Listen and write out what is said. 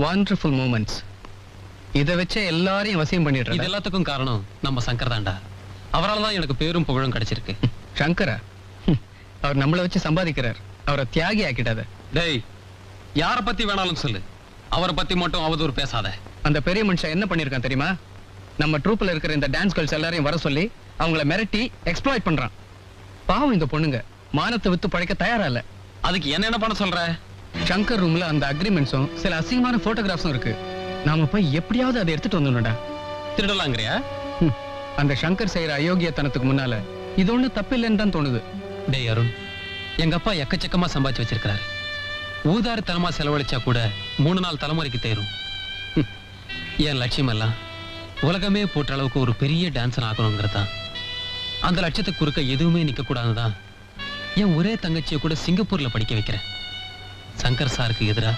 wonderful moments. இதை வச்சே எல்லாரையும் வசியம் பண்ணிடுறேன். இது எல்லாத்துக்கும் காரணம் நம்ம சங்கர் தான்டா. அவரால் தான் எனக்கு பேரும் புகழும் கிடைச்சிருக்கு. சங்கரா? அவர் நம்மளை வச்சு சம்பாதிக்கிறார். அவரை தியாகி ஆக்கிட்டாத. டேய், யார பத்தி வேணாலும் சொல்லு, அவரை பத்தி மட்டும் அவதூறு பேசாத. அந்த பெரிய மனுஷன் என்ன பண்ணிருக்கான் தெரியுமா? நம்ம ட்ரூப்ல இருக்கிற இந்த டான்ஸ் கேர்ள்ஸ் எல்லாரையும் வர சொல்லி அவங்கள மிரட்டி எக்ஸ்ப்ளாய்ட் பண்றான். பாவம் இந்த பொண்ணுங்க மானத்தை வித்து பழைக்க தயாரா இல்ல. அதுக்கு என்ன பண்ண சொல்ற? சங்கர் ரூம்ல அந்த அக்ரிமெண்ட்ஸும் சில அசிங்கமான போட்டோகிராஃப்ஸும் இருக்கு. நாம போய் எப்படியாவது அதை எடுத்துட்டு வந்துடணும்டா. திருடலாங்கிறியா? அந்த சங்கர் செய்யற அயோக்கியத்தனத்துக்கு முன்னால இது ஒண்ணு தப்பு இல்லைன்னு தான் தோணுது. டேய் அருண், எங்க அப்பா எக்கச்சக்கமா சம்பாதிச்சு வச்சிருக்கிறாரு. ஊதாரித்தனமா செலவழிச்சா கூட 3 நாள் தலைமுறைக்கு தேரும். என் லட்சியம் எல்லாம் உலகமே போட்ட அளவுக்கு ஒரு பெரிய டான்ஸர் ஆகணுங்கிறதா. அந்த லட்சியத்துக்கு குறுக்க எதுவுமே நிக்க கூடாதுதான் என் ஒரே தங்கச்சியை கூட சிங்கப்பூர்ல படிக்க வைக்கிறேன். சங்கர் சாருக்கு எதிராக